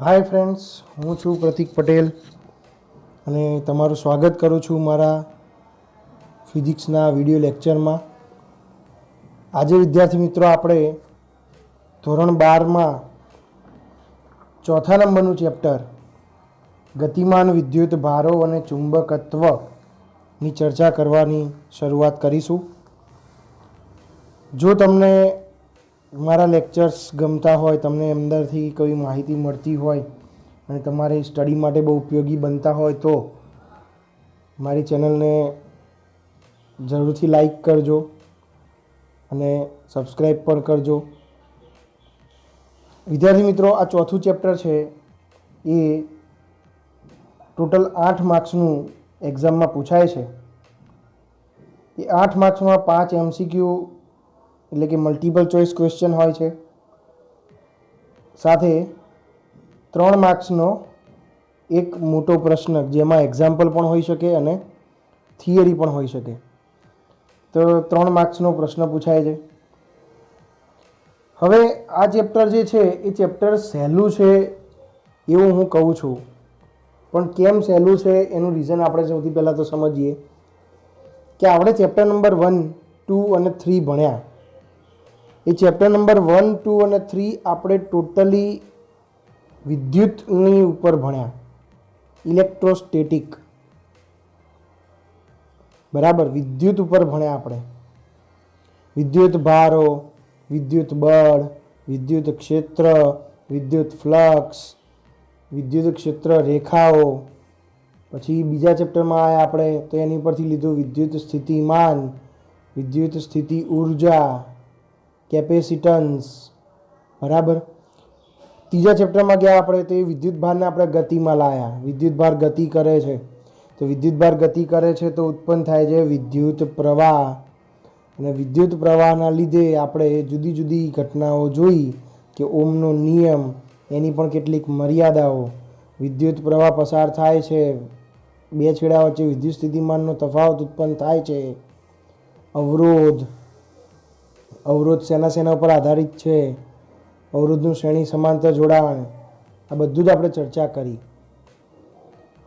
Hi friends, हूँ छूँ प्रतीक पटेल અને તમારું સ્વાગત કરું છું મારા ફિઝિક્સના વિડિયો લેક્ચરમાં। આજે વિદ્યાર્થી મિત્રો આપણે ધોરણ 12માં ચોથા નંબરનું ચેપ્ટર ગતિમાન વિદ્યુત ભારો અને ચુંબકત્વની ચર્ચા કરવાની શરૂઆત કરીશું। જો તમને મારા લેક્ચર્સ ગમતા હોય, તમને અંદરથી કોઈ માહિતી મળતી હોય અને તમારે સ્ટડી માટે બહુ ઉપયોગી બનતા હોય તો મારી ચેનલને જરૂરથી લાઈક કરજો અને સબસ્ક્રાઈબ પણ કરજો। વિદ્યાર્થી મિત્રો, આ ચોથું ચેપ્ટર છે એ ટોટલ 8 માર્ક્સનું એક્ઝામમાં પૂછાય છે। એ 8 માર્ક્સમાં 5 MCQ એટલે કે મલ્ટિપલ ચોઇસ ક્વેશ્ચન હોય છે, સાથે 3 માર્ક્સનો એક મોટો પ્રશ્ન જેમાં એક્ઝામ્પલ પણ હોઈ શકે અને થિયરી પણ હોઈ શકે। તો 3 માર્ક્સનો પ્રશ્ન પૂછાય છે। હવે આ ચેપ્ટર જે છે એ ચેપ્ટર સહેલું છે એવું હું કહું છું, પણ કેમ સહેલું છે એનું રીઝન આપણે સૌથી પહેલાં તો સમજીએ કે આપણે ચેપ્ટર નંબર 1, 2 અને 3 ભણ્યા। એ ચેપ્ટર નંબર 1, 2 અને 3 આપણે ટોટલી વિદ્યુતની ઉપર ભણ્યા, ઇલેક્ટ્રોસ્ટેટિક, બરાબર, વિદ્યુત ઉપર ભણ્યા આપણે। વિદ્યુત ભારો, વિદ્યુત બળ, વિદ્યુત ક્ષેત્ર, વિદ્યુત ફ્લક્સ, વિદ્યુત ક્ષેત્ર રેખાઓ। પછી બીજા ચેપ્ટરમાં આવ્યા આપણે તો એની પરથી લીધું વિદ્યુત સ્થિતિમાન, વિદ્યુત સ્થિતિ ઉર્જા, કેપેસિટન્સ, બરાબર। ત્રીજા ચેપ્ટરમાં ગયા આપણે તો એ વિદ્યુત ભારને આપણે ગતિમાં લાવ્યા। વિદ્યુત ભાર ગતિ કરે છે તો વિદ્યુત ભાર ગતિ કરે છે તો ઉત્પન્ન થાય છે વિદ્યુત પ્રવાહ, અને વિદ્યુત પ્રવાહના લીધે આપણે જુદી જુદી ઘટનાઓ જોઈ કે ઓમનો નિયમ, એની પણ કેટલીક મર્યાદાઓ, વિદ્યુત પ્રવાહ પસાર થાય છે, બે છેડા વચ્ચે વિદ્યુત સ્થિતિમાનનો તફાવત ઉત્પન્ન થાય છે, અવરોધ શેના ઉપર આધારિત છે, અવરોધનું શ્રેણી સમાંતર જોડાણ, આ બધું જ આપણે ચર્ચા કરી।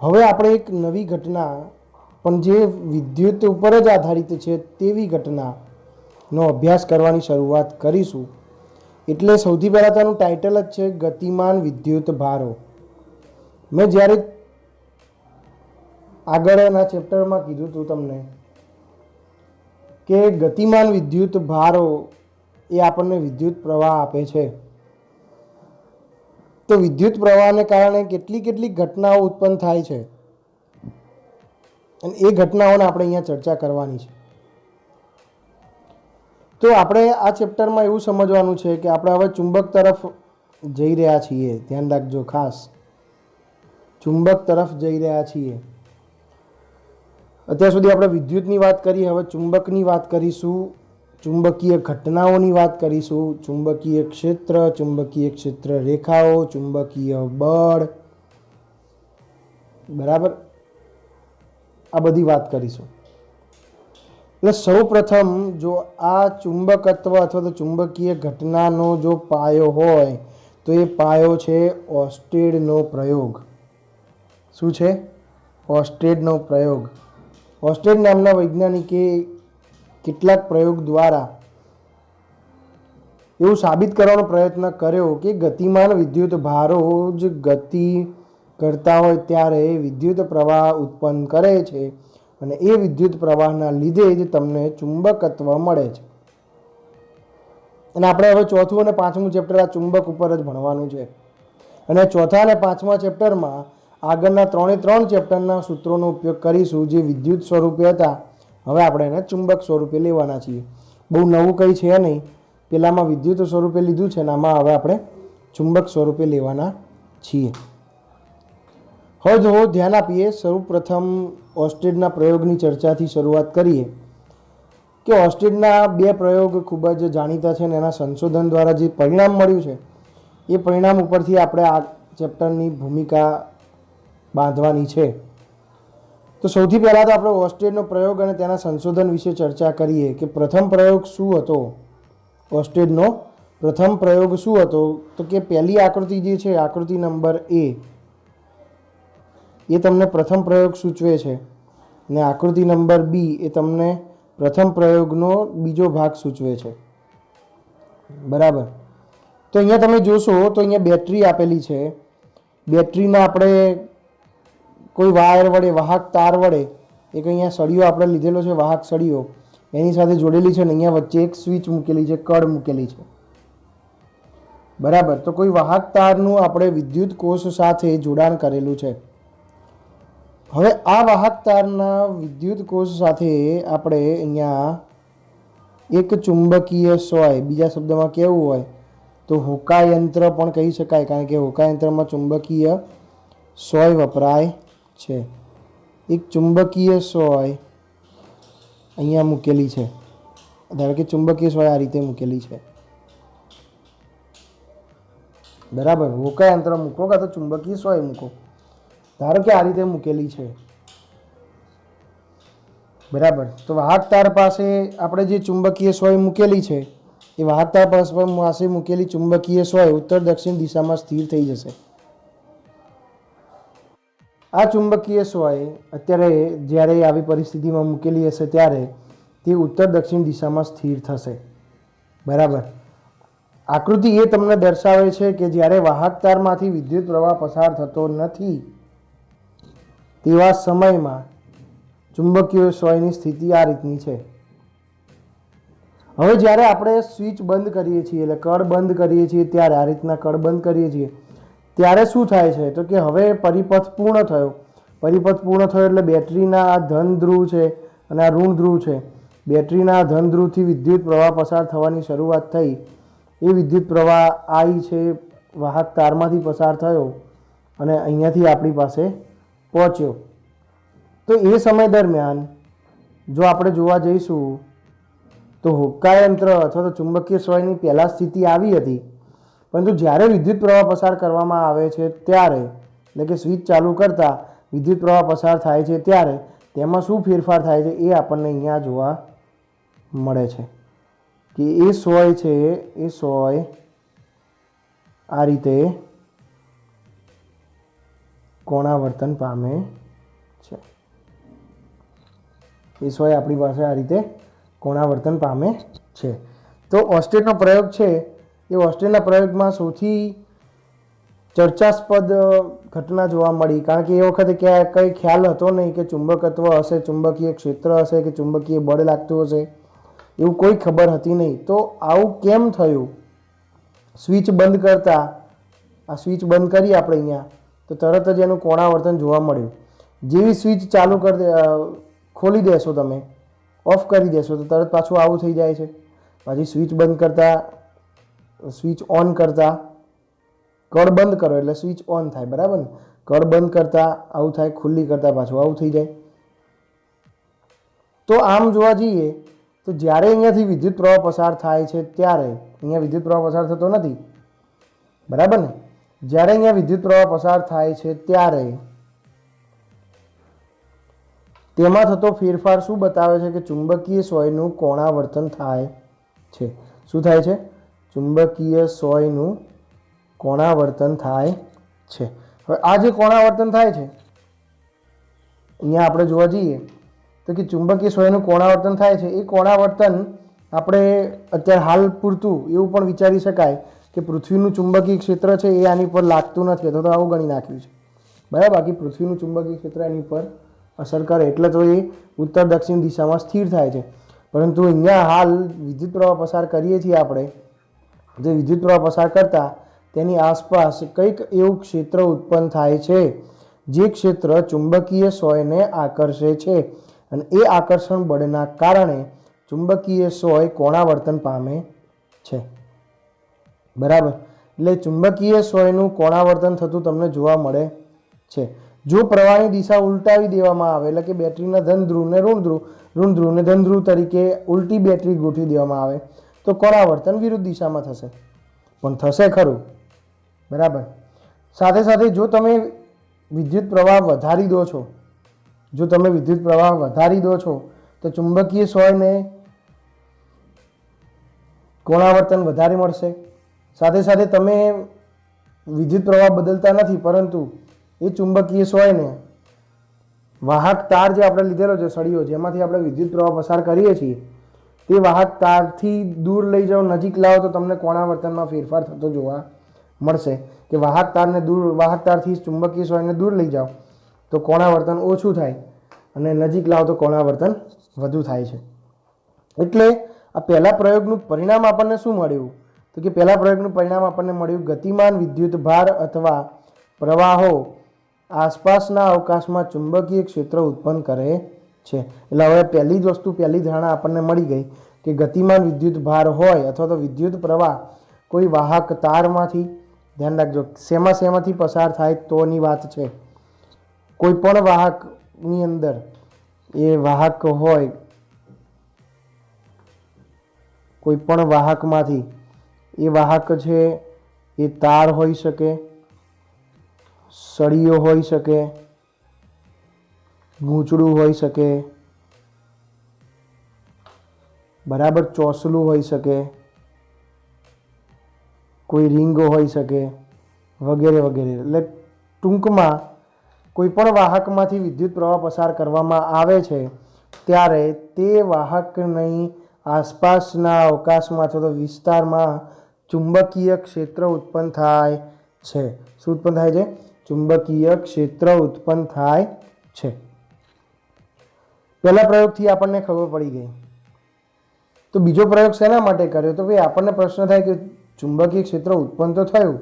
હવે આપણે એક નવી ઘટના, પણ જે વિદ્યુત ઉપર જ આધારિત છે તેવી ઘટનાનો અભ્યાસ કરવાની શરૂઆત કરીશું। એટલે સૌથી પહેલાં તો એનું ટાઇટલ જ છે ગતિમાન વિદ્યુત ભારો। મેં જ્યારે આગળના ચેપ્ટરમાં કીધું હતું તમને કે ગતિમાન વિદ્યુત ભારો એ આપણને વિદ્યુત પ્રવાહ આપે છે। તો વિદ્યુત પ્રવાહને કારણે કેટલી ઘટનાઓ ઉત્પન્ન થાય છે અને એ ઘટનાઓને આપણે અહીંયા ચર્ચા કરવાની છે। તો આપણે આ ચેપ્ટરમાં એવું સમજવાનું છે કે આપણે હવે ચુંબક તરફ જઈ રહ્યા છીએ। ધ્યાન રાખજો, ખાસ ચુંબક તરફ જઈ રહ્યા છીએ। અત્યાર સુધી આપણે વિદ્યુતની વાત કરી, હવે ચુંબકની વાત કરીશું, ચુંબકીય ઘટનાઓની વાત કરીશું, ચુંબકીય ક્ષેત્ર રેખાઓ, ચુંબકીય બળ, બરાબર, આ બધી વાત કરીશું। એટલે સૌ પ્રથમ જો આ ચુંબકત્વ અથવા તો ચુંબકીય ઘટનાનો જો પાયો હોય તો એ પાયો છે ઓર્સ્ટેડનો પ્રયોગ। શું છે? ઓર્સ્ટેડનો પ્રયોગ। ઓર્સ્ટેડ નામના વૈજ્ઞાનિકે કેટલાક પ્રયોગ દ્વારા એવું સાબિત કરવાનો પ્રયત્ન કર્યો કે ગતિમાન વિદ્યુત ભારો જ ગતિ કરતા હોય ત્યારે વિદ્યુત પ્રવાહ ઉત્પન્ન કરે છે અને એ વિદ્યુત પ્રવાહના લીધે જ તમને ચુંબકત્વ મળે છે। અને આપણે હવે ચોથું અને પાંચમું ચેપ્ટર આ ચુંબક ઉપર જ ભણવાનું છે। અને ચોથા અને પાંચમા ચેપ્ટરમાં આગળના 3 ચેપ્ટરના સૂત્રોનો ઉપયોગ કરીશું જે વિદ્યુત સ્વરૂપે હતા, હવે આપણે એને ચુંબક સ્વરૂપે લેવાના છીએ। બહુ નવું કંઈ છે નહીં, પેલામાં વિદ્યુત સ્વરૂપે લીધું છે ને આમાં હવે આપણે ચુંબક સ્વરૂપે લેવાના છીએ। હવે જો ધ્યાન આપીએ, સૌપ્રથમ ઓર્સ્ટેડના પ્રયોગની ચર્ચાથી શરૂઆત કરીએ કે ઓર્સ્ટેડના 2 પ્રયોગ ખૂબ જ જાણીતા છે અને એના સંશોધન દ્વારા જે પરિણામ મળ્યું છે એ પરિણામ ઉપરથી આપણે આ ચેપ્ટરની ભૂમિકા બાંધવાની છે। તો સૌથી પહેલાં તો આપણે ઓર્સ્ટેડનો પ્રયોગ અને તેના સંશોધન વિશે ચર્ચા કરીએ કે પ્રથમ પ્રયોગ શું હતો ઓર્સ્ટેડનો પ્રથમ પ્રયોગ શું હતો તો કે પહેલી આકૃતિ જે છે આકૃતિ નંબર એ તમને પ્રથમ પ્રયોગ સૂચવે છે ને આકૃતિ નંબર બી એ તમને પ્રથમ પ્રયોગનો બીજો ભાગ સૂચવે છે. બરાબર. તો અહીંયા તમે જોશો તો અહીંયા બેટરી આપેલી છે. બેટરીના આપણે કોઈ વાયર વડે વાહક તાર વડે એક અહીંયા સળીઓ આપણે લીધેલો છે, વાહક સળીઓ એની સાથે જોડેલી છે ને અહીંયા વચ્ચે એક સ્વિચ મૂકેલી છે, કળ મૂકેલી છે. બરાબર. તો કોઈ વાહક તારનું આપણે વિદ્યુત કોષ સાથે જોડાણ કરેલું છે. હવે આ વાહક તારના વિદ્યુત કોષ સાથે આપણે અહીંયા એક ચુંબકીય સોય, બીજા શબ્દમાં કેવું હોય તો હોકાયંત્ર પણ કહી શકાય, કારણ કે હોકાયંત્રમાં ચુંબકીય સોય વપરાય છે. એક ચુંબકીય સોય અહીંયા મૂકેલી છે. ધારો કે ચુંબકીય સોય આ રીતે મૂકેલી છે. બરાબર. હોકાયંત્ર મૂકો કાં તો ચુંબકીય સોય મૂકો. ધારો કે આ રીતે મૂકેલી છે. બરાબર. તો વાહક તાર પાસે આપણે જે ચુંબકીય સોય મૂકેલી છે એ વાહક તાર પાસે મૂકેલી ચુંબકીય સોય ઉત્તર દક્ષિણ દિશામાં સ્થિર થઈ જશે. આ ચુંબકીય સોય અત્યારે જ્યારે આવી પરિસ્થિતિમાં મૂકેલી હશે ત્યારે તે ઉત્તર દક્ષિણ દિશામાં સ્થિર થશે. બરાબર. આકૃતિ એ તમને દર્શાવે છે કે જ્યારે વાહક તારમાંથી વિદ્યુત પ્રવાહ પસાર થતો નથી તેવા સમયમાં ચુંબકીય સોયની સ્થિતિ આ રીતની છે. હવે જ્યારે આપણે સ્વિચ બંધ કરીએ છીએ એટલે કળ બંધ કરીએ છીએ ત્યારે આ રીતના કળ બંધ કરીએ છીએ ત્યારે શું થાય છે તો કે હવે પરિપથ પૂર્ણ થયો. પરિપથ પૂર્ણ થયો એટલે બેટરીના આ ધન ધ્રુવ છે અને આ ઋણ ધ્રુવ છે. બેટરીના ધન ધ્રુવથી વિદ્યુત પ્રવાહ પસાર થવાની શરૂઆત થઈ. એ વિદ્યુત પ્રવાહ આઈ છે વાહક તારમાંથી પસાર થયો અને અહીંયાથી આપણી પાસે પહોંચ્યો. તો એ સમય દરમિયાન જો આપણે જોવા જઈશું તો હોકાયંત્ર અથવા તો ચુંબકીય સોયની પહેલાં સ્થિતિ આવી હતી, પરંતુ જ્યારે વિદ્યુત પ્રવાહ પસાર કરવામાં આવે છે ત્યારે એટલે કે સ્વિચ ચાલુ કરતાં વિદ્યુત પ્રવાહ પસાર થાય છે ત્યારે તેમાં શું ફેરફાર થાય છે એ આપણને અહીંયા જોવા મળે છે કે એ સોય છે એ સોય આ રીતે કોણાવર્તન પામે છે. એ સોય આપણી પાસે આ રીતે કોણાવર્તન પામે છે. તો ઓસ્ટેનનો પ્રયોગ છે એ ઓસ્ટેનના પ્રયોગમાં સૌથી ચર્ચાસ્પદ ઘટના જોવા મળી, કારણ કે એ વખતે કંઈ ખ્યાલ હતો નહીં કે ચુંબકત્વ હશે, ચુંબકીય ક્ષેત્ર હશે કે ચુંબકીય બળ લાગતું હશે, એવું કોઈ ખબર હતી નહીં. તો આવું કેમ થયું? સ્વિચ બંધ કરતાં આ સ્વિચ બંધ કરી આપણે અહીંયા તો તરત જ એનું કોણાવર્તન જોવા મળ્યું. જેવી સ્વિચ ચાલુ ખોલી દેશો તમે, ઓફ કરી દેશો તો તરત પાછું આવું થઈ જાય છે. પછી સ્વિચ બંધ કરતાં સ્વિચ ઓન કરતાં કળ બંધ કરો એટલે સ્વિચ ઓન થાય. બરાબર ને? કળ બંધ કરતાં આવું થાય, ખુલ્લી કરતાં પાછું આવું થઈ જાય. તો આમ જોવા જઈએ તો જ્યારે અહીંયાથી વિદ્યુત પ્રવાહ પસાર થાય છે ત્યારે અહીંયા વિદ્યુત પ્રવાહ પસાર થતો નથી. બરાબર ને? જ્યારે અહીંયા વિદ્યુત પ્રવાહ પસાર થાય છે ત્યારે તેમાં થતો ફેરફાર શું બતાવે છે કે ચુંબકીય સોયનું કોણાવર્તન થાય છે. શું થાય છે? ચુંબકીય સોયનું કોણાવર્તન થાય છે. હવે આ જે કોણાવર્તન થાય છે અહીંયા આપણે જોવા જઈએ તો કે ચુંબકીય સોયનું કોણાવર્તન થાય છે. એ કોણાવર્તન આપણે અત્યારે હાલ પૂરતું એવું પણ વિચારી શકાય કે પૃથ્વીનું ચુંબકીય ક્ષેત્ર છે એ આની પર લાગતું નથી, અથવા તો આવું ગણી નાખ્યું છે. બરાબર. બાકી પૃથ્વીનું ચુંબકીય ક્ષેત્ર એની પર અસર કરે એટલે તો એ ઉત્તર દક્ષિણ દિશામાં સ્થિર થાય છે. પરંતુ અહીંયા હાલ વિદ્યુત પ્રવાહ પસાર કરીએ છીએ આપણે, જે વિદ્યુત પ્રવાહ પસાર કરતાં તેની આસપાસ કંઈક એવું ક્ષેત્ર ઉત્પન્ન થાય છે જે ક્ષેત્ર ચુંબકીય સોયને આકર્ષે છે અને એ આકર્ષણ બળના કારણે ચુંબકીય સોય કોણાવર્તન પામે છે. બરાબર. એટલે ચુંબકીય સોયનું કોણાવર્તન થતું તમને જોવા મળે છે. જો પ્રવાહની દિશા ઉલટાવી દેવામાં આવે એટલે કે બેટરીના ધન ધ્રુવને ઋણ ધ્રુવને ધન ધ્રુવ તરીકે ઉલટી બેટરી ગોઠવી દેવામાં આવે તો કોણાવર્તન વિરુદ્ધ દિશામાં થશે, પણ થશે ખરું. બરાબર. સાથે સાથે જો તમે વિદ્યુત પ્રવાહ વધારી દો છો તો ચુંબકીય સોયને કોણાવર્તન વધારે મળશે. સાથે સાથે તમે વિદ્યુત પ્રવાહ બદલતા નથી, પરંતુ એ ચુંબકીય હોય ને વાહક તાર જે આપણે લીધેલો છે સળીઓ, જેમાંથી આપણે વિદ્યુત પ્રવાહ પસાર કરીએ છીએ, તે વાહક તારથી દૂર લઈ જાઓ, નજીક લાવો તો તમને કોણાવર્તનમાં ફેરફાર થતો જોવા મળશે. કે વાહક તારથી ચુંબકીય સોયને દૂર લઈ જાઓ તો કોણાવર્તન ઓછું થાય અને નજીક લાવો તો કોણાવર્તન વધુ થાય છે. એટલે આ પહેલા પ્રયોગનું પરિણામ આપણને શું મળ્યું? તો કે પહેલા પ્રયોગનું પરિણામ આપણને મળ્યું ગતિમાન વિદ્યુત ભાર અથવા પ્રવાહો આસપાસના અવકાશમાં ચુંબકીય ક્ષેત્ર ઉત્પન્ન કરે છે. એટલે હવે પહેલી જ વસ્તુ, પહેલી ધારણા આપણને મળી ગઈ કે ગતિમાન વિદ્યુત ભાર હોય અથવા તો વિદ્યુત પ્રવાહ કોઈ વાહક તારમાંથી, ધ્યાન રાખજો શેમાંથી પસાર થાય તોની વાત છે. કોઈ પણ વાહકની અંદર એ વાહક હોય, કોઈ પણ વાહકમાંથી, એ વાહક છે એ તાર હોઈ શકે, સળીઓ હોઈ શકે, ગૂંચળું હોઈ શકે, બરાબર, ચોસલું હોઈ શકે, કોઈ રીંગો હોઈ શકે, વગેરે વગેરે. એટલે ટૂંકમાં કોઈ પણ વાહકમાંથી વિદ્યુત પ્રવાહ પસાર કરવામાં આવે છે ત્યારે તે વાહકની આસપાસના અવકાશમાં અથવા તો વિસ્તારમાં ચુંબકીય ક્ષેત્ર ઉત્પન્ન થાય છે. શું ઉત્પન્ન થાય છે? ચુંબકીય ક્ષેત્ર ઉત્પન્ન થાય છે. પહેલા પ્રયોગથી આપણને ખબર પડી ગઈ. તો બીજો પ્રયોગ શેના માટે કર્યો? તો ભાઈ આપણને પ્રશ્ન થાય કે ચુંબકીય ક્ષેત્ર ઉત્પન્ન તો થયું,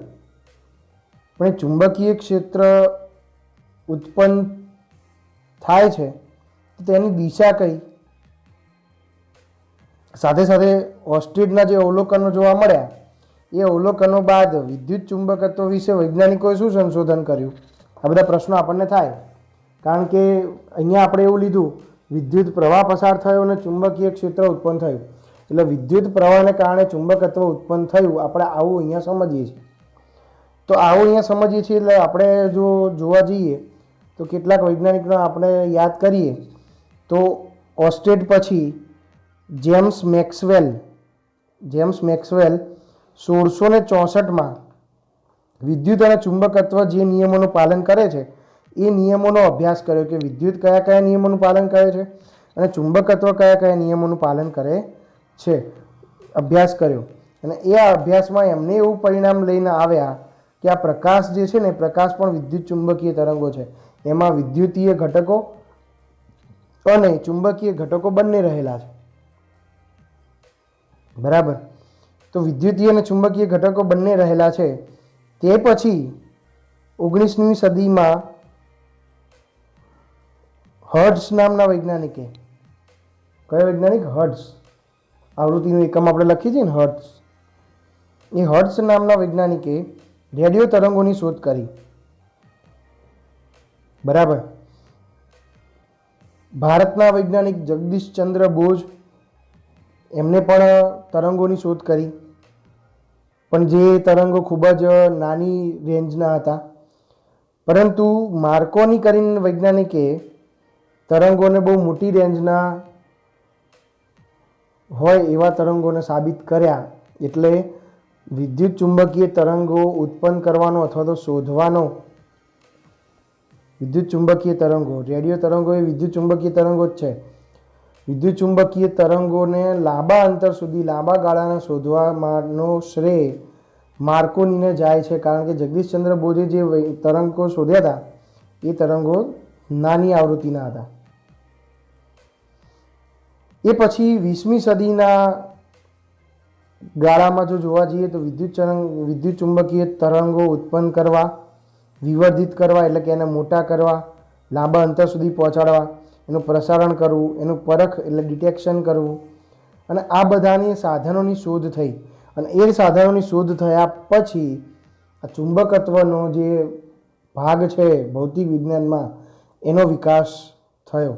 પણ એ ચુંબકીય ક્ષેત્ર ઉત્પન્ન થાય છે તો તેની દિશા કઈ? સાથે સાથે ઓર્સ્ટિડના જે અવલોકનો જોવા મળ્યા, એ અવલોકનો બાદ વિદ્યુત ચુંબકત્વ વિશે વૈજ્ઞાનિકોએ શું સંશોધન કર્યું? આ બધા પ્રશ્નો આપણને થાય. કારણ કે અહીંયા આપણે એવું લીધું વિદ્યુત પ્રવાહ પસાર થયો અને ચુંબકીય ક્ષેત્ર ઉત્પન્ન થયું. એટલે વિદ્યુત પ્રવાહને કારણે ચુંબકત્વ ઉત્પન્ન થયું, આપણે આવું અહીંયા સમજીએ છીએ. તો આવું અહીંયા સમજીએ છીએ એટલે આપણે જો જોવા જઈએ તો કેટલાક વૈજ્ઞાનિકનો આપણે યાદ કરીએ તો ઓર્સ્ટેડ પછી જેમ્સ મેક્સવેલ 1664માં વિદ્યુત અને ચુંબકત્વ જે નિયમોનું પાલન કરે છે એ નિયમોનો અભ્યાસ કર્યો કે વિદ્યુત કયા કયા નિયમોનું પાલન કરે છે અને ચુંબકત્વ કયા કયા નિયમોનું પાલન કરે છે, અભ્યાસ કર્યો. અને એ અભ્યાસમાં એમને એવું પરિણામ લઈને આવ્યા કે આ પ્રકાશ જે છે ને, પ્રકાશ પણ વિદ્યુત ચુંબકીય તરંગો છે. એમાં વિદ્યુતીય ઘટકો અને ચુંબકીય ઘટકો બંને રહેલા છે. બરાબર. તો વિદ્યુતીય અને ચુંબકીય ઘટકો બંને રહેલા છે. તે પછી 19મી સદીમાં હર્ટ્ઝ નામના વૈજ્ઞાનિકે, કયો વૈજ્ઞાનિક? હર્ટ્ઝ. આવૃત્તિનું એકમ આપણે લખીએ છીએ ને, હર્ટ્ઝ. એ હર્ટ્ઝ નામના વૈજ્ઞાનિકે રેડિયો તરંગોની શોધ કરી. બરાબર. ભારતના વૈજ્ઞાનિક જગદીશચંદ્ર બોઝ, એમને પણ તરંગોની શોધ કરી, પણ જે તરંગો ખૂબ જ નાની રેન્જના હતા. પરંતુ માર્કોની કરીને વૈજ્ઞાનિકે તરંગોને બહુ મોટી રેન્જના હોય એવા તરંગોને સાબિત કર્યા. એટલે વિદ્યુત ચુંબકીય તરંગો ઉત્પન્ન કરવાનો અથવા તો શોધવાનો, વિદ્યુત ચુંબકીય તરંગો, રેડિયો તરંગો એ વિદ્યુત ચુંબકીય તરંગો જ છે. વિદ્યુત ચુંબકીય તરંગોને લાંબા અંતર સુધી, લાંબા ગાળાના શોધવાનો શ્રેય માર્કોનીને જાય છે. કારણ કે જગદીશચંદ્ર બોઝે જે તરંગો શોધ્યા હતા એ તરંગો નાની આવૃત્તિના હતા. એ પછી 20મી સદીના ગાળામાં જો જોવા જઈએ તો વિદ્યુત ચુંબકીય તરંગો ઉત્પન્ન કરવા, વિવર્ધિત કરવા એટલે કે એને મોટા કરવા, લાંબા અંતર સુધી પહોંચાડવા, એનું પ્રસારણ કરવું, એનું પરખ એટલે ડિટેક્શન કરવું, અને આ બધાની સાધનોની શોધ થઈ. અને એ સાધનોની શોધ થયા પછી આ ચુંબકત્વનો જે ભાગ છે ભૌતિક વિજ્ઞાનમાં, એનો વિકાસ થયો.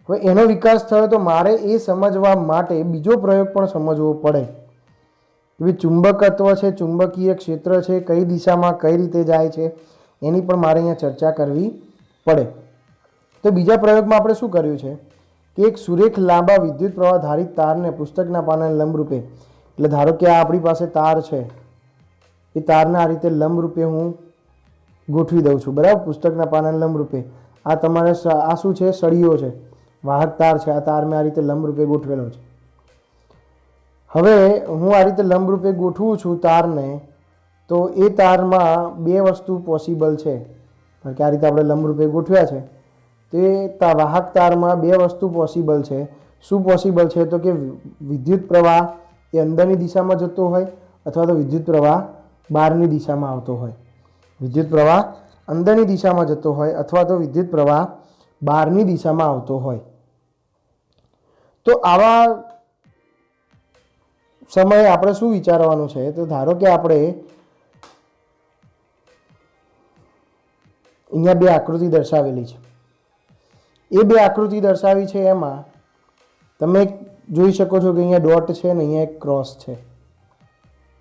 હવે એનો વિકાસ થયો તો મારે એ સમજવા માટે બીજો પ્રયોગ પણ સમજવો પડે કે ચુંબકત્વ છે, ચુંબકીય ક્ષેત્ર છે, કઈ દિશામાં કઈ રીતે જાય છે, એની પણ મારે અહીંયા ચર્ચા કરવી પડે. તો બીજા પ્રયોગમાં આપણે શું કર્યું છે કે એક સુરેખ લાંબા વિદ્યુત પ્રવાહ ધારિત તારને પુસ્તકના પાનાને લંબરૂપે એટલે ધારો કે આ આપણી પાસે તાર છે, એ તારને આ રીતે લંબ રૂપે હું ગોઠવી દઉં છું, બરાબર, પુસ્તકના પાનાને લંબ રૂપે. આ તમારે આ શું છે? સળીઓ છે, વાહક તાર છે. આ તાર મેં આ રીતે લંબ રૂપે ગોઠવેલો છે. હવે હું આ રીતે લંબ રૂપે ગોઠવું છું તારને, તો એ તારમાં બે વસ્તુ પોસિબલ છે, કારણ કે આ રીતે આપણે લંબ રૂપે ગોઠવ્યા છે. તે વાહક તારમાં બે વસ્તુ પોસિબલ છે. શું પોસિબલ છે? તો કે વિદ્યુત પ્રવાહ એ અંદરની દિશામાં જતો હોય અથવા તો વિદ્યુત પ્રવાહ બહારની દિશામાં આવતો હોય. વિદ્યુત પ્રવાહ અંદરની દિશામાં જતો હોય અથવા તો વિદ્યુત પ્રવાહ બહારની દિશામાં આવતો હોય. તો આવા સમયે આપણે શું વિચારવાનું છે? તો ધારો કે આપણે અહીંયા બે આકૃતિ દર્શાવેલી છે. એ બે આકૃતિ દર્શાવી છે, એમાં તમે જોઈ શકો છો કે અહીંયા ડોટ છે ને અહીંયા એક ક્રોસ છે,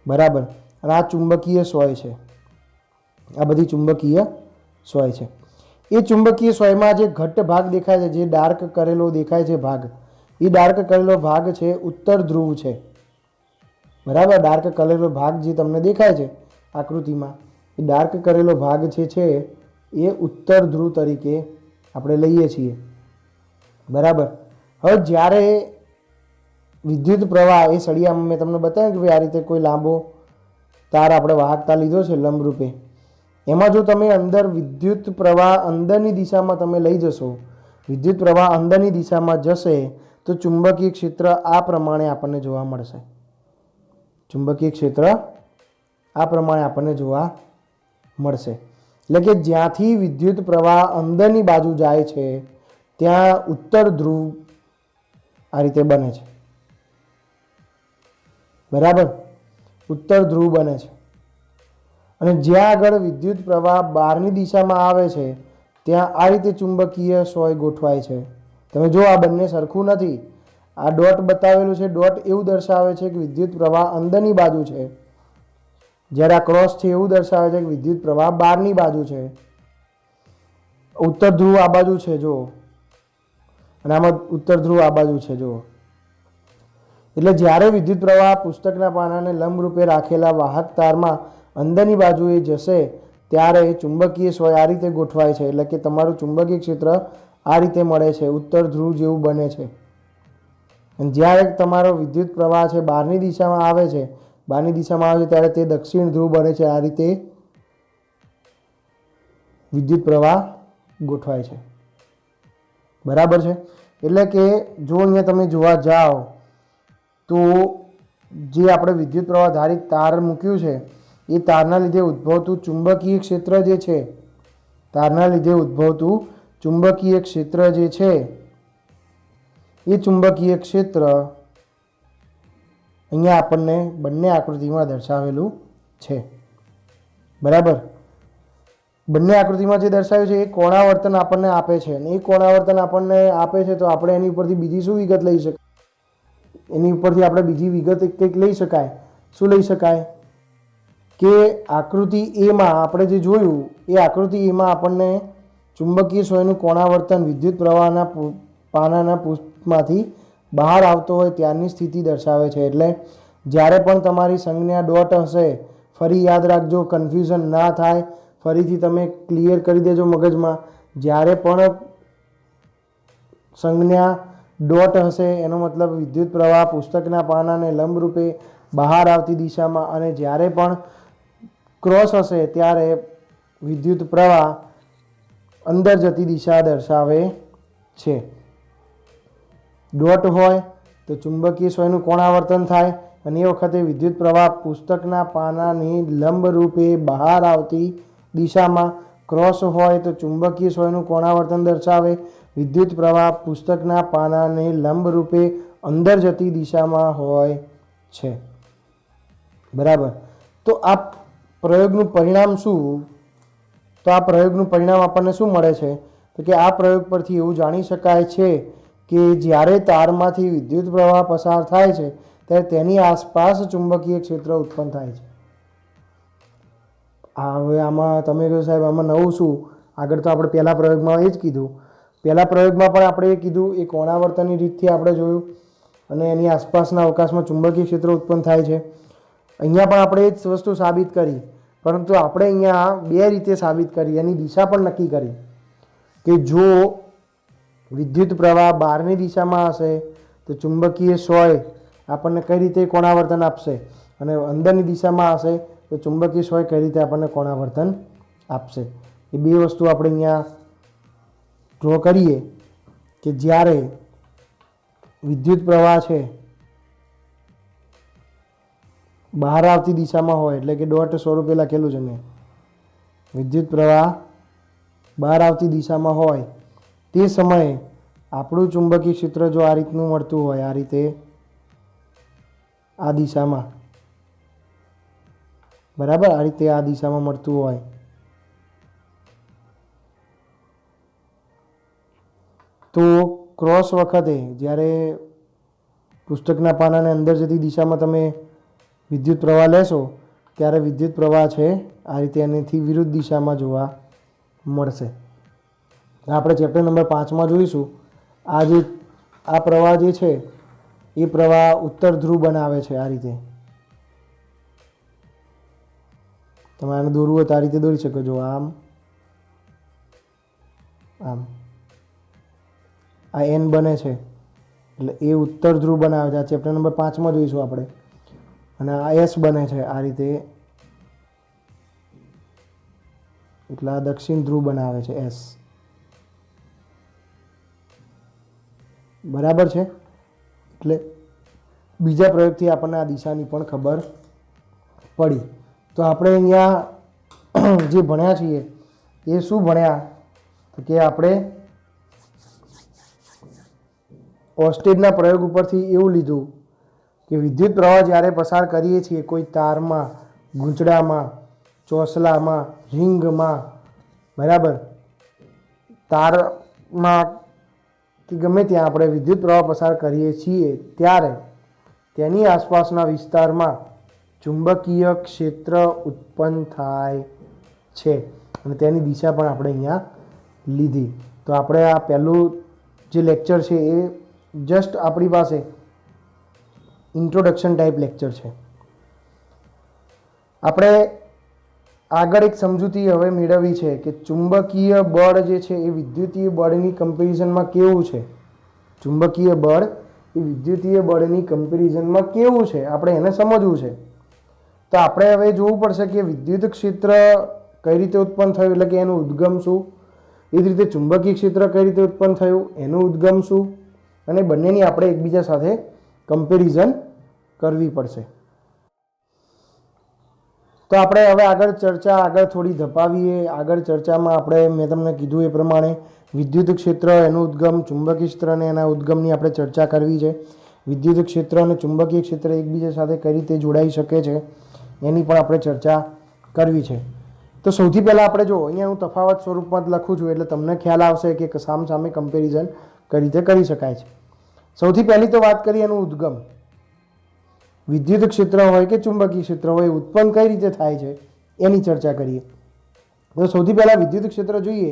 બરાબર. અને આ ચુંબકીય સોય છે, આ બધી ચુંબકીય સોય છે. એ ચુંબકીય સોયમાં જે ઘટ્ટ ભાગ દેખાય છે, જે ડાર્ક કરેલો દેખાય છે ભાગ, એ ડાર્ક કરેલો ભાગ છે ઉત્તર ધ્રુવ છે, બરાબર. ડાર્ક કરેલો ભાગ જે તમને દેખાય છે આકૃતિમાં, એ ડાર્ક કરેલો ભાગ છે એ ઉત્તર ધ્રુવ તરીકે આપણે લઈએ છીએ, બરાબર. હવે જ્યારે વિદ્યુત પ્રવાહ એ સળિયામાં મેં તમને બતાવ્યું કે ભાઈ આ રીતે કોઈ લાંબો તાર આપણે વાહકતા લીધો છે લંબ રૂપે, એમાં જો તમે અંદર વિદ્યુત પ્રવાહ અંદરની દિશામાં તમે લઈ જશો, વિદ્યુત પ્રવાહ અંદરની દિશામાં જશે તો ચુંબકીય ક્ષેત્ર આ પ્રમાણે આપણને જોવા મળશે. ચુંબકીય ક્ષેત્ર આ પ્રમાણે આપણને જોવા મળશે. એટલે કે જ્યાંથી વિદ્યુત પ્રવાહ અંદરની બાજુ જાય છે ત્યાં ઉત્તર ધ્રુવ આ રીતે બને છે, બરાબર. ઉત્તર ધ્રુવ બને છે. અને જ્યાં આગળ વિદ્યુત પ્રવાહ બહારની દિશામાં આવે છે ત્યાં આ રીતે ચુંબકીય સોય ગોઠવાય છે. તમે જો આ બંને સરખું નથી. આ ડોટ બતાવેલું છે, ડોટ એવું દર્શાવે છે કે વિદ્યુત પ્રવાહ અંદરની બાજુ છે, જ્યારે આ ક્રોસ છે એવું દર્શાવે છે કે વિદ્યુત પ્રવાહ બહારની બાજુ છે. ઉત્તર ધ્રુવ આ બાજુ છે જો, અને આમાં ઉત્તર ધ્રુવ આ બાજુ છે જો. એટલે જ્યારે વિદ્યુત પ્રવાહ પુસ્તકના પાનાને લંબ રૂપે રાખેલા વાહક તારમાં અંદરની બાજુએ જશે ત્યારે ચુંબકીય સોય આ રીતે ગોઠવાય છે. એટલે કે તમારું ચુંબકીય ક્ષેત્ર આ રીતે મળે છે, ઉત્તર ધ્રુવ જેવું બને છે. અને જ્યારે તમારો વિદ્યુત પ્રવાહ છે બહારની દિશામાં આવે છે, બહારની દિશામાં આવે છે ત્યારે તે દક્ષિણ ધ્રુવ બને છે. આ રીતે વિદ્યુત પ્રવાહ ગોઠવાય છે, બરાબર છે. એટલે કે જો અહીંયા તમે જોવા જાઓ તો જે આપણે વિદ્યુત પ્રવાહ ધારિત તાર મૂક્યું છે એ તારના લીધે ઉદ્ભવતું ચુંબકીય ક્ષેત્ર જે છે, તારના લીધે ઉદ્ભવતું ચુંબકીય ક્ષેત્ર જે છે એ ચુંબકીય ક્ષેત્ર અહીંયા આપણને બંને આકૃતિમાં દર્શાવેલું છે, બરાબર. બંને આકૃતિમાં જે દર્શાવ્યું છે એ કોણાવર્તન આપણને આપે છે, અને એ કોણાવર્તન આપણને આપે છે તો આપણે એની ઉપરથી બીજી શું વિગત લઈ શકાય? એની ઉપરથી આપણે બીજી વિગત કંઈક લઈ શકાય. શું લઈ શકાય? કે આકૃતિ એમાં આપણે જે જોયું એ આકૃતિ એમાં આપણને ચુંબકીય સોયનું કોણાવર્તન વિદ્યુત પ્રવાહના પાનાના પુષ્પમાંથી બહાર આવતો હોય ત્યારની સ્થિતિ દર્શાવે છે. એટલે જ્યારે પણ તમારી સંજ્ઞા ડોટ હશે, ફરી યાદ રાખજો, કન્ફ્યુઝન ના થાય, ફરીથી તમે ક્લિયર કરી દેજો મગજમાં. જ્યારે પણ સંજ્ઞા ડોટ હશે એનો મતલબ વિદ્યુત પ્રવાહ પુસ્તકના પાનાને લંબ રૂપે બહાર આવતી દિશામાં, અને જ્યારે પણ ક્રોસ હશે ત્યારે વિદ્યુત પ્રવાહ અંદર જતી દિશા દર્શાવે છે. ડોટ હોય તો ચુંબકીય સોયનું કોણાવર્તન થાય, અને એ વખતે વિદ્યુત પ્રવાહ પુસ્તકના પાનાની લંબ રૂપે બહાર આવતી દિશામાં. ક્રોસ હોય તો ચુંબકીય સોયનું કોણાવર્તન દર્શાવે, વિદ્યુત પ્રવાહ પુસ્તકના પાનાને લંબ રૂપે અંદર જતી દિશામાં હોય છે, બરાબર. તો આ પ્રયોગનું પરિણામ શું? તો આ પ્રયોગનું પરિણામ આપણને શું મળે છે? તો કે આ પ્રયોગ પરથી એવું જાણી શકાય છે કે જ્યારે તારમાંથી વિદ્યુત પ્રવાહ પસાર થાય છે ત્યારે તેની આસપાસ ચુંબકીય ક્ષેત્ર ઉત્પન્ન થાય છે. હવે આમાં તમે કહો સાહેબ આમાં નવું શું? આગળ તો આપણે પહેલા પ્રયોગમાં એ જ કીધું. પહેલા પ્રયોગમાં પણ આપણે એ કીધું, એ કોણાવર્તનની રીતથી આપણે જોયું. અને એની આસપાસના અવકાશમાં ચુંબકીય ક્ષેત્ર ઉત્પન્ન થાય છે. અહીંયા પણ આપણે એ જ વસ્તુ સાબિત કરી, પરંતુ આપણે અહીંયા બે રીતે સાબિત કરી, એની દિશા પણ નક્કી કરી કે જો વિદ્યુત પ્રવાહ બહારની દિશામાં હશે તો ચુંબકીય સોય આપણને કઈ રીતે કોણાવર્તન આપશે, અને અંદરની દિશામાં હશે તો ચુંબકીય સોય કઈ રીતે આપણને કોણાવર્તન આપશે. એ બે વસ્તુ આપણે અહીંયા ડ્રો કરીએ કે જ્યારે વિદ્યુત પ્રવાહ છે બહાર આવતી દિશામાં હોય, એટલે કે ડોટ સ્વરૂપે લખેલું છે મેં, વિદ્યુત પ્રવાહ બહાર આવતી દિશામાં હોય તે સમયે આપણું ચુંબકીય ક્ષેત્ર જો આ રીતનું મળતું હોય, આ રીતે આ દિશામાં, બરાબર, આ રીતે આ દિશામાં મળતું હોય તો ક્રોસ વખતે જ્યારે પુસ્તકના પાનાને અંદર જતી દિશામાં તમે વિદ્યુત પ્રવાહ લેશો ત્યારે વિદ્યુત પ્રવાહ છે આ રીતે એનાથી વિરુદ્ધ દિશામાં જોવા મળશે. આપણે ચેપ્ટર નંબર 5માં જોઈશું. આ પ્રવાહ જે છે એ પ્રવાહ ઉત્તર ધ્રુવ બનાવે છે. આ રીતે તમે આને દોરવું હોય તો આ રીતે દોરી શકો છો, આમ આમ. આ એન બને છે એટલે એ ઉત્તર ધ્રુવ બનાવે છે. આ ચેપ્ટર નંબર 5માં જોઈશું આપણે. અને આ એસ બને છે આ રીતે, એટલે આ દક્ષિણ ધ્રુવ બનાવે છે એસ. બરાબર છે. એટલે બીજા પ્રયોગથી આપણને આ દિશાની પણ ખબર પડી. તો આપણે અહીંયા જે ભણ્યા છીએ એ શું ભણ્યા તો કે આપણે ઓસ્ટેડના પ્રયોગ ઉપરથી એવું લીધું કે વિદ્યુત પ્રવાહ જ્યારે પસાર કરીએ છીએ કોઈ તારમાં, ગૂંચડામાં, ચોસલામાં, રિંગમાં, બરાબર, તારમાં કે ગમે ત્યાં આપણે વિદ્યુત પ્રવાહ પસાર કરીએ છીએ ત્યારે તેની આસપાસના વિસ્તારમાં ચુંબકીય ક્ષેત્ર ઉત્પન્ન થાય છે, અને તેની દિશા પણ આપણે અહીંયા લીધી. તો આપણે આ પહેલું જે લેક્ચર છે એ જસ્ટ આપણી પાસે ઇન્ટ્રોડક્શન ટાઈપ લેક્ચર છે. આપણે આગળ એક સમજૂતી હવે મેળવવી છે કે ચુંબકીય બળ જે છે એ વિદ્યુતીય બળની કમ્પેરિઝનમાં કેવું છે. ચુંબકીય બળ એ વિદ્યુતીય બળની કમ્પેરિઝનમાં કેવું છે આપણે એને સમજવું છે. તો આપણે હવે જોવું પડશે કે વિદ્યુત ક્ષેત્ર કઈ રીતે ઉત્પન્ન થયું, એટલે કે એનું ઉદ્ગમ શું, એ જ રીતે ચુંબકીય ક્ષેત્ર કઈ રીતે ઉત્પન્ન થયું એનું ઉદ્ગમ શું, અને બંનેની આપણે એકબીજા સાથે કમ્પેરિઝન કરવી પડશે. તો આપણે હવે આગળ થોડી ધપાવીએ. આગળ ચર્ચામાં આપણે મેં તમને કીધું એ પ્રમાણે વિદ્યુત ક્ષેત્ર, એનું ઉદ્ગમ, ચુંબકીય ક્ષેત્ર અને એના ઉદ્ગમની આપણે ચર્ચા કરવી છે. વિદ્યુત ક્ષેત્ર અને ચુંબકીય ક્ષેત્ર એકબીજા સાથે કઈ રીતે જોડાઈ શકે છે એની પણ આપણે ચર્ચા કરવી છે. તો સૌથી પહેલાં આપણે જો અહીંયા હું તફાવત સ્વરૂપમાં જ લખું છું એટલે તમને ખ્યાલ આવશે કે સામસામે કમ્પેરિઝન કઈ રીતે કરી શકાય છે. સૌથી પહેલી તો વાત કરીએ એનું ઉદ્ગમ. વિદ્યુત ક્ષેત્ર હોય કે ચુંબકીય ક્ષેત્ર હોય ઉત્પન્ન કઈ રીતે થાય છે એની ચર્ચા કરીએ. તો સૌથી પહેલાં વિદ્યુત ક્ષેત્ર જોઈએ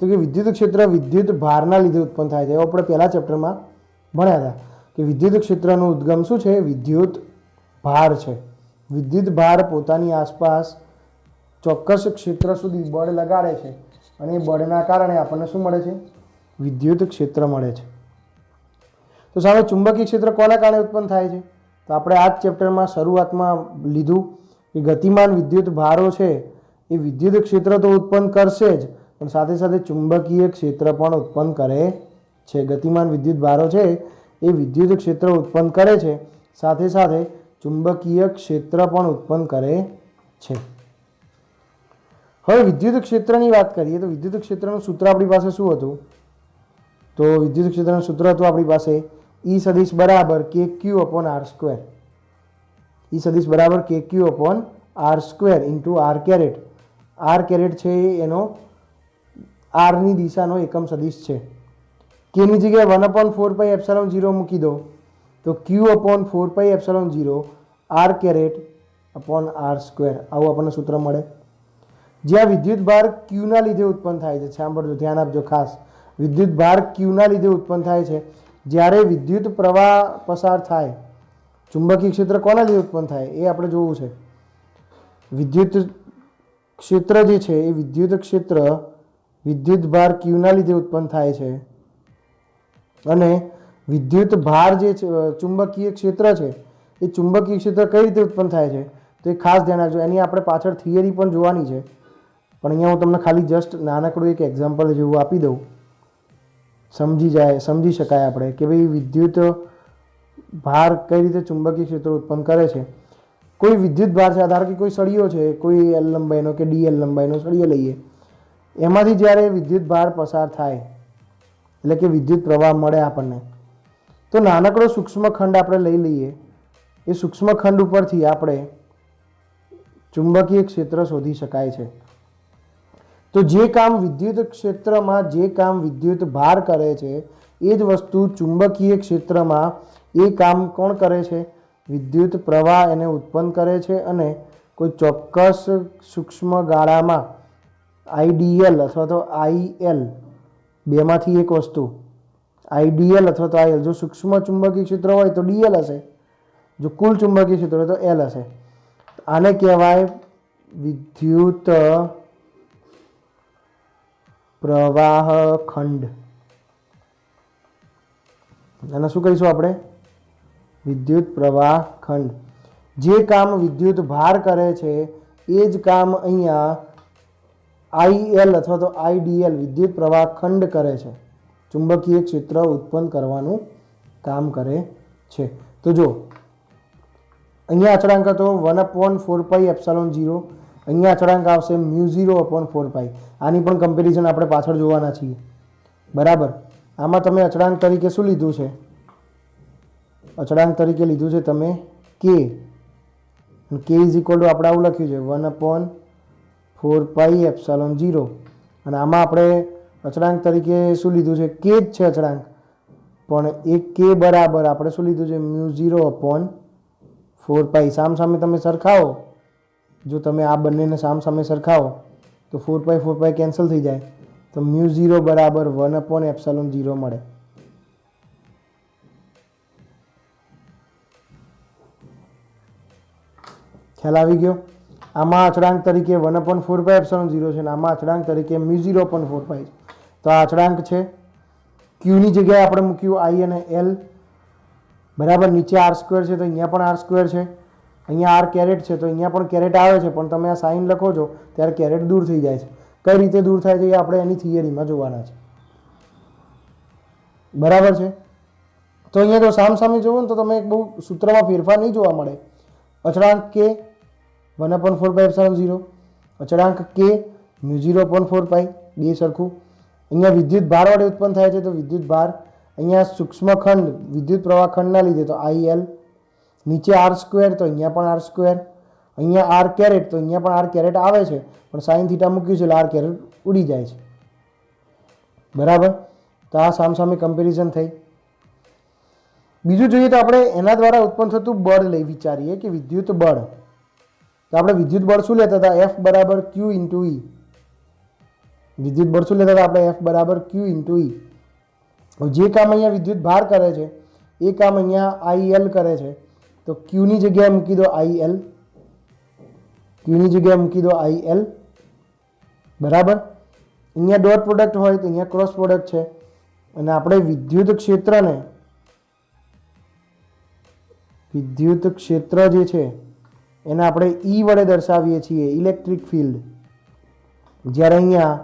તો કે વિદ્યુત ક્ષેત્ર વિદ્યુત ભારના લીધે ઉત્પન્ન થાય છે. આપણે પહેલા ચેપ્ટરમાં ભણ્યા હતા કે વિદ્યુત ક્ષેત્રનું ઉદ્ગમ શું છે, વિદ્યુત ભાર છે. વિદ્યુત ભાર પોતાની આસપાસ ચોક્કસ ક્ષેત્ર સુધી બળ લગાડે છે અને એ બળના કારણે આપણને શું મળે છે, વિદ્યુત ક્ષેત્ર મળે છે. તો સામે ચુંબકીય ક્ષેત્ર કોના કારણે ઉત્પન્ન થાય છે, તો આપણે આ જ ચેપ્ટરમાં શરૂઆતમાં લીધું કે ગતિમાન વિદ્યુત ભારો છે એ વિદ્યુત ક્ષેત્ર તો ઉત્પન્ન કરશે જ, પણ સાથે સાથે ચુંબકીય ક્ષેત્ર પણ ઉત્પન્ન કરે છે. ગતિમાન વિદ્યુત ભારો છે એ વિદ્યુત ક્ષેત્ર ઉત્પન્ન કરે છે, સાથે સાથે ચુંબકીય ક્ષેત્ર પણ ઉત્પન્ન કરે છે. હવે વિદ્યુત ક્ષેત્રની વાત કરીએ તો વિદ્યુત ક્ષેત્રનું સૂત્ર આપણી પાસે શું હતું, તો વિદ્યુત ક્ષેત્રનું સૂત્ર હતું આપણી પાસે E સદિશ બરાબર KQ upon R square. E સદિશ બરાબર KQ upon R square into R caret. R caret છે એનો આરની દિશાનો એકમ સદિશ છે. કેની જગ્યાએ 1/4πε0 મૂકી દો તો Q upon 4πε0 R caret upon R square, આવું આપણને સૂત્ર મળે. જ્યાં વિદ્યુત ભાર Qના લીધે ઉત્પન્ન થાય છે, સાંભળજો, ધ્યાન આપજો ખાસ, વિદ્યુત ભાર Qના લીધે ઉત્પન્ન થાય છે જ્યારે વિદ્યુત પ્રવાહ પસાર થાય, ચુંબકીય ક્ષેત્ર કોના લીધે ઉત્પન્ન થાય એ આપણે જોવું છે. વિદ્યુત ક્ષેત્ર જે છે એ વિદ્યુત ક્ષેત્ર વિદ્યુત ભાર ક્યુના લીધે ઉત્પન્ન થાય છે. અને વિદ્યુત ભાર જે ચુંબકીય ક્ષેત્ર છે એ ચુંબકીય ક્ષેત્ર કઈ રીતે ઉત્પન્ન થાય છે તો એ ખાસ ધ્યાન રાખજો. એની આપણે પાછળ થિયરી પણ જોવાની છે, પણ અહીંયા હું તમને ખાલી જસ્ટ નાનકડું એક એક્ઝામ્પલ જેવું આપી દઉં, સમજી શકાય આપણે કે ભાઈ વિદ્યુત ભાર કઈ રીતે ચુંબકીય ક્ષેત્ર ઉત્પન્ન કરે છે. કોઈ વિદ્યુત ભાર છે, ધારો કે કોઈ સળિયો છે, કોઈ એલ લંબાઈનો કે ડી એલ લંબાઈનો સળિયો લઈએ, એમાંથી જ્યારે વિદ્યુત ભાર પસાર થાય એટલે કે વિદ્યુત પ્રવાહ મળે આપણને, તો નાનકડો સૂક્ષ્મ ખંડ આપણે લઈ લઈએ. એ સૂક્ષ્મ ખંડ ઉપરથી આપણે ચુંબકીય ક્ષેત્ર શોધી શકાય છે. તો જે કામ વિદ્યુત ક્ષેત્રમાં જે કામ વિદ્યુત ભાર કરે છે એ જ વસ્તુ ચુંબકીય ક્ષેત્રમાં એ કામ કોણ કરે છે? વિદ્યુત પ્રવાહ એને ઉત્પન્ન કરે છે. અને કોઈ ચોક્કસ સૂક્ષ્મ ગાળામાં આઈડીએલ અથવા તો આઈએલ બેમાંથી એક વસ્તુ, આઈડીએલ અથવા તો આઈએલ, જો સૂક્ષ્મ ચુંબકીય ક્ષેત્ર હોય તો ડીએલ હશે, જો કુલ ચુંબકીય ક્ષેત્ર હોય તો એલ હશે. આને કહેવાય વિદ્યુત પ્રવાહ ખંડ. અને શું કહીશું આપણે? વિદ્યુત પ્રવાહ ખંડ. જે કામ વિદ્યુત ભાર કરે છે એ જ કામ અહીંયા આઈએલ અથવા તો આઈડીએલ વિદ્યુત પ્રવાહ ખંડ કરે છે, ચુંબકીય ક્ષેત્ર ઉત્પન્ન કરવાનું કામ કરે છે. તો જો અહીંયા અચળાંક હતો 1/4πε0, અહીંયા અચળાંક આવશે μ0/4π. આની પણ કમ્પેરિઝન આપણે પાછળ જોવાના છીએ, બરાબર. આમાં તમે અચળાંક તરીકે શું લીધું છે? અચળાંક તરીકે લીધું છે તમે કે, કે ઇઝ ઇક્વલ ટુ આપણે આવું લખ્યું છે 1/4πε0. અને આમાં આપણે અચળાંક તરીકે શું લીધું છે? કે જ છે અચળાંક, પણ એ કે બરાબર આપણે શું લીધું છે? μ0/4π. સામે તમે સરખાવો, જો તમે આ બંનેને સામે સરખાવો તો 4π કેન્સલ થઈ જાય, તો μ0 બરાબર 1/ε0 મળે. ખ્યાલ આવી ગયો? આમાં અચળાંક તરીકે 1/4πε0 છે અને આમાં અચળાંક તરીકે μ0/4π છે. તો આ અચળાંક છે. ક્યુની જગ્યાએ આપણે મૂક્યું આઈ અને એલ, બરાબર. નીચે r² છે તો અહીંયા પણ r² છે, અહીંયા r કેરેટ છે તો અહીંયા પણ કેરેટ આવે છે, પણ તમે આ સાઇન લખો છો ત્યારે કેરેટ દૂર થઈ જાય છે. કઈ રીતે દૂર થાય છે એ આપણે એની થિયરીમાં જોવાના છે, બરાબર છે. તો અહીંયા તો સામે જોવો ને તો તમે બહુ સૂત્રમાં ફેરફાર નહીં જોવા મળે. અચળાંક કે 1/4πε0, અચળાંક કે μ0/4π, બે સરખું. અહીંયા વિદ્યુત ભાર વડે ઉત્પન્ન થાય છે તો વિદ્યુત ભાર, અહીંયા સૂક્ષ્મ ખંડ વિદ્યુત પ્રવાહ ખંડના લીધે તો આઈએલ, નીચે r² તો અહીંયા પણ r², અહીંયા r કેરેટ તો અહીંયા પણ r કેરેટ આવે છે, પણ સાઇન થીટા મૂક્યું છે એટલે r કેરેટ ઉડી જાય છે, બરાબર. તો આ સામે કમ્પેરિઝન થઈ. બીજું જોઈએ તો આપણે એના દ્વારા ઉત્પન્ન થતું બળ લઈ વિચારીએ કે વિદ્યુત બળ. તો આપણે વિદ્યુત બળ શું લેતા હતા? F બરાબર Q ઇન્ટુ E. વિદ્યુત બળ શું લેતા હતા આપણે? F બરાબર Q ઇન્ટુ E. જે કામ અહીંયા વિદ્યુત ભાર કરે છે એ કામ અહીંયા આઈએલ કરે છે, તો ક્યુની જગ્યાએ મૂકી દો આઈએલ, ક્યુની જગ્યાએ મૂકી દો આઈએલ, બરાબર. અહીંયા ડોટ પ્રોડક્ટ હોય તો અહીંયા ક્રોસ પ્રોડક્ટ છે. અને આપણે વિદ્યુત ક્ષેત્ર જે છે એને આપણે ઈ વડે દર્શાવીએ છીએ, ઇલેક્ટ્રિક ફિલ્ડ. જ્યારે અહીંયા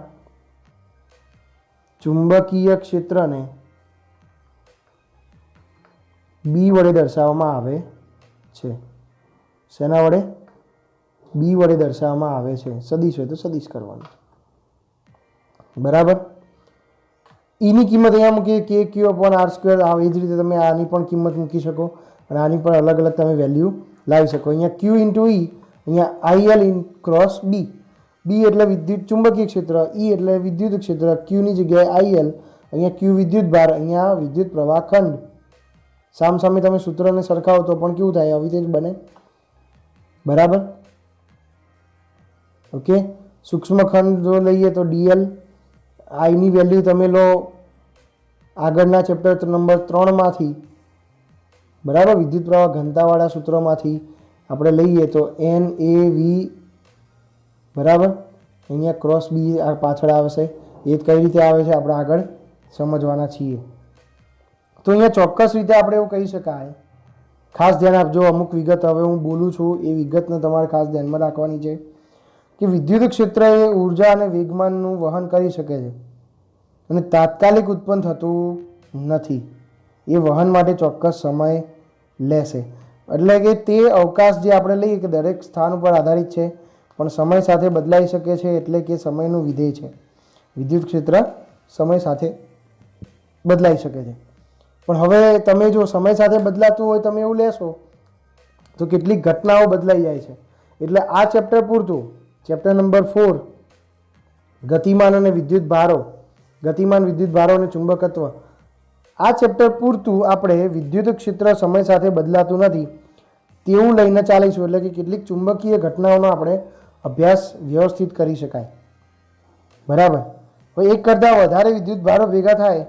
ચુંબકીય ક્ષેત્રને બી વડે દર્શાવવામાં આવે છે. શેના વડે? બી વડે દર્શાવવામાં આવે છે. સદિશ હોય તો સદિશ કરવાનું, બરાબર. ઈની કિંમત અહીંયા મૂકીએ કે Q/r². એ જ રીતે તમે આની પણ કિંમત મૂકી શકો અને આની પણ અલગ અલગ તમે વેલ્યુ લાવી શકો. અહીંયા Q ઇન્ટુ E, અહીંયા આઈએલ ક્રોસ બી. બી એટલે વિદ્યુત ચુંબકીય ક્ષેત્ર, ઈ એટલે વિદ્યુત ક્ષેત્ર, ક્યુની જગ્યાએ આઈએલ, અહીંયા ક્યુ વિદ્યુત ભાર, અહીંયા વિદ્યુત પ્રવાહ ખંડ. સામે તમે સૂત્રને સરખાવો તો પણ કેવું થાય? આવી રીતે બને, બરાબર. ઓકે. સૂક્ષ્મ ખંડ જો લઈએ તો ડીએલ, આઈની વેલ્યુ તમે લો આગળના ચેપ્ટર નંબર 3માંથી બરાબર વિદ્યુત પ્રવાહ ઘનતાવાળા સૂત્રોમાંથી આપણે લઈએ તો NAV બરાબર, અહીંયા ક્રોસ બી આ પાછળ આવશે, એ કઈ રીતે આવે છે આપણે આગળ સમજવાના છીએ. તો અહીંયા ચોક્કસ રીતે આપણે એવું કહી શકાય, ખાસ ધ્યાન આપજો, અમુક વિગત હવે હું બોલું છું એ વિગતને તમારે ખાસ ધ્યાનમાં રાખવાની છે કે વિદ્યુત ક્ષેત્ર એ ઉર્જા અને વેગમાનનું વહન કરી શકે છે અને તાત્કાલિક ઉત્પન્ન થતું નથી. એ વહન માટે ચોક્કસ સમય લેશે. એટલે કે તે અવકાશ જે આપણે લઈએ કે દરેક સ્થાન ઉપર આધારિત છે પણ સમય સાથે બદલાઈ શકે છે, એટલે કે સમયનું વિધેય છે. વિદ્યુત ક્ષેત્ર સમય સાથે બદલાઈ શકે છે. પણ હવે તમે જો સમય સાથે બદલાતું હોય તમે એવું લેશો તો કેટલીક ઘટનાઓ બદલાઈ જાય છે. એટલે આ ચેપ્ટર પૂરતું, ચેપ્ટર નંબર 4 ગતિમાન અને વિદ્યુત ભારો, ગતિમાન વિદ્યુત ભારો અને ચુંબકત્વ, આ ચેપ્ટર પૂરતું આપણે વિદ્યુત ક્ષેત્ર સમય સાથે બદલાતું નથી તેવું લઈને ચાલીશું. એટલે કે કેટલીક ચુંબકીય ઘટનાઓનો આપણે અભ્યાસ વ્યવસ્થિત કરી શકાય. બરાબર. હવે એક કરતાં વધારે વિદ્યુત ભારો ભેગા થાય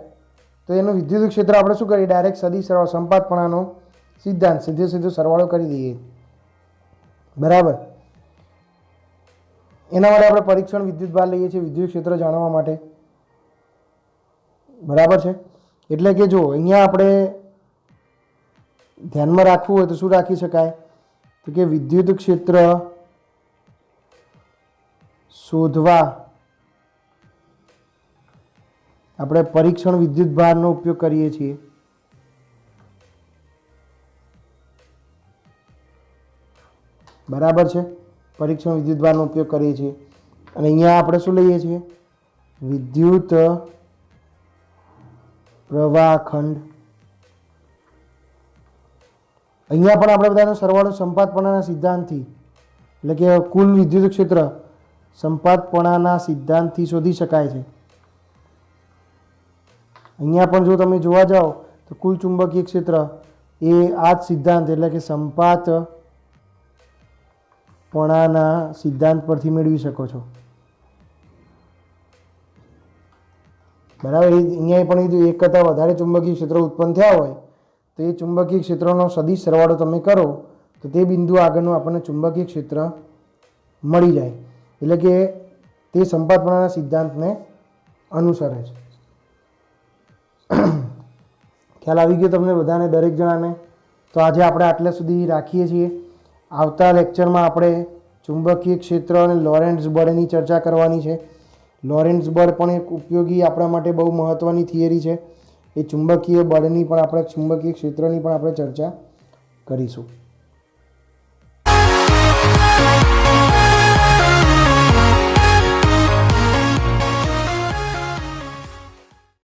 તો એનું વિદ્યુત ક્ષેત્ર આપણે શું કરીએ, ડાયરેક્ટ સદિશ સંપાતપણાનો સિદ્ધાંત સીધો સરવાળો કરી દઈએ. બરાબર. એના માટે આપણે પરીક્ષણ વિદ્યુત ભાર લઈએ છીએ વિદ્યુત ક્ષેત્ર જાણવા માટે. બરાબર છે. એટલે કે જો અહીંયા આપણે ધ્યાનમાં રાખવું હોય તો શું રાખી શકાય, તો કે વિદ્યુત ક્ષેત્ર શોધવા આપણે પરીક્ષણ વિદ્યુત ભારનો ઉપયોગ કરીએ છીએ. બરાબર છે. પરીક્ષણ વિદ્યુત ભારનો ઉપયોગ કરીએ છીએ અને અહીંયા આપણે શું લઈએ છીએ, વિદ્યુત પ્રવાહખંડ. અહીંયા પણ આપણે બધાનો સરવાળો સંપાતપણાના સિદ્ધાંતથી, એટલે કે કુલ વિદ્યુત ક્ષેત્ર સંપાતપણાના સિદ્ધાંતથી શોધી શકાય છે. અહીંયા પણ જો તમે જોવા જાઓ તો કુલ ચુંબકીય ક્ષેત્ર એ આ જ સિદ્ધાંત એટલે કે સંપાતપણાના સિદ્ધાંત પરથી મેળવી શકો છો. બરાબર. અહીંયા પણ એક કરતાં વધારે ચુંબકીય ક્ષેત્રો ઉત્પન્ન થયા હોય તો એ ચુંબકીય ક્ષેત્રોનો સદિશ સરવાળો તમે કરો તો તે બિંદુ આગળનું આપણને ચુંબકીય ક્ષેત્ર મળી જાય. એટલે કે તે સંપાતપણાના સિદ્ધાંતને અનુસરે છે. ખ્યાલ આવી ગયો તમને બધાને, દરેક જણાને? તો આજે આપણે આટલા સુધી રાખીએ છીએ. આવતા લેક્ચરમાં આપણે ચુંબકીય ક્ષેત્ર અને લોરેન્ટ્ઝ બળની ચર્ચા કરવાની છે. લોરેન્ટ્ઝ બળ પણ એક ઉપયોગી આપણા માટે બહુ મહત્ત્વની થિયરી છે. એ ચુંબકીય બળની પણ આપણે ચુંબકીય ક્ષેત્રની પણ આપણે ચર્ચા કરીશું.